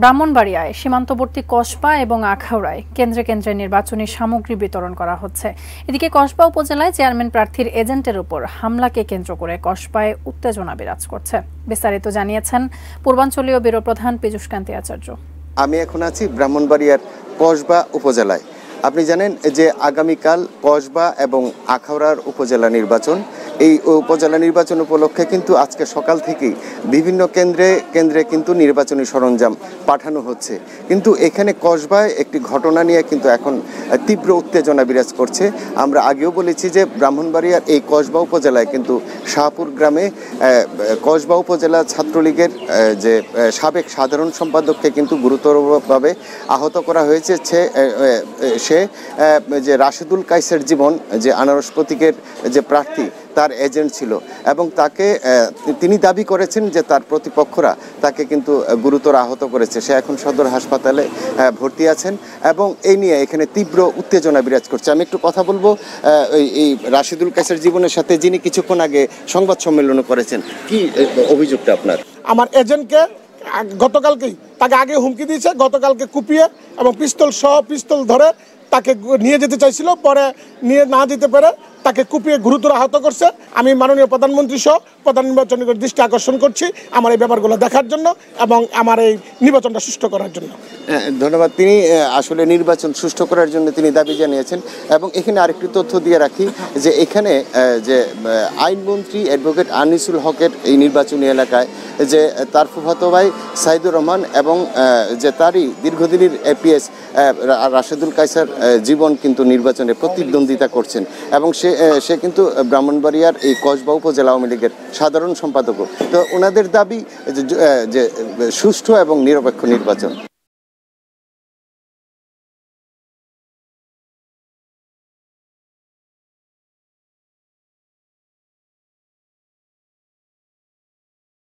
ব্রাহ্মণবাড়িয়ায় সীমান্তবর্তী কসবা এবং আখাউড়ায় কেন্দ্রে কেন্দ্রে নির্বাচনী সামগ্রী বিতরণ করা হচ্ছে। এদিকে কসবা উপজেলায় চেয়ারম্যান প্রার্থীর এজেন্টের উপর হামলাকে কেন্দ্র করে কসবায় উত্তেজনা বিরাজ করছে। বিস্তারিত জানিয়েছেন পূর্বাঞ্চলীয় ব্যুরো প্রধান পীযূষকান্তি আচার্য। আমি এখন আছি ব্রাহ্মণবাড়িয়ার কসবা উপজেলায়। আপনি জানেন যে আগামীকাল কসবা এবং আখাউড়ার উপজেলা নির্বাচন। এই উপজেলা নির্বাচন উপলক্ষে কিন্তু আজকে সকাল থেকেই বিভিন্ন কেন্দ্রে কিন্তু নির্বাচনী সরঞ্জাম পাঠানো হচ্ছে। কিন্তু এখানে কসবায় একটি ঘটনা নিয়ে কিন্তু এখন তীব্র উত্তেজনা বিরাজ করছে। আমরা আগেও বলেছি যে ব্রাহ্মণবাড়িয়ার এই কসবা উপজেলায় কিন্তু শাহপুর গ্রামে কসবা উপজেলা ছাত্রলীগের যে সাবেক সাধারণ সম্পাদককে কিন্তু গুরুতরভাবে আহত করা হয়েছে। সে যে রাশেদুল কাইসের জীবন, যে আনারস প্রতীকের যে প্রার্থী, তার এজেন্ট ছিল এবং তিনি দাবি করেছেন যে তার প্রতিপক্ষরা তাকে কিন্তু গুরুতর আহত করেছে। সে এখন সদর হাসপাতালে ভর্তি আছেন এবং এই নিয়ে এখানে তীব্র উত্তেজনা বিরাজ করছে। আমি একটু কথা বলবো এই রাশেদুল কাইসের জীবনের সাথে, যিনি কিছুক্ষণ আগে সংবাদ সম্মেলন করেছেন। কি অভিযোগটা আপনার? আমার এজেন্টকে গতকালকেই, তাকে আগে হুমকি দিয়েছে, গতকালকে কুপিয়ে এবং পিস্তল ধরে তাকে নিয়ে যেতে চাইছিল, পরে নিয়ে না যেতে পারে তাকে কুপিয়ে গুরুতর আহত করছে। আমি মাননীয় প্রধানমন্ত্রী সহ প্রধান নির্বাচনের দৃষ্টি আকর্ষণ করছি আমার এই ব্যাপারগুলো দেখার জন্য এবং আমার এই নির্বাচনটা সুষ্ঠু করার জন্য। ধন্যবাদ। তিনি আসলে নির্বাচন সুষ্ঠু করার জন্য তিনি দাবি জানিয়েছেন। এবং এখানে আরেকটি তথ্য দিয়ে রাখি যে এখানে যে আইনমন্ত্রী অ্যাডভোকেট আনিসুল হকের এই নির্বাচনী এলাকায় যে তার ফুফাতো ভাই সাইদুর রহমান এবং যে তারই দীর্ঘদিনের এপিএস রাশেদুল কাইসার জীবন কিন্তু নির্বাচনে প্রতিদ্বন্দ্বিতা করছেন এবং সে কিন্তু ব্রাহ্মণবাড়িয়ার এই কসবা উপজেলা আওয়ামী লীগের সাধারণ সম্পাদক। তো ওনাদের দাবি যে সুষ্ঠু এবং নিরপেক্ষ নির্বাচন।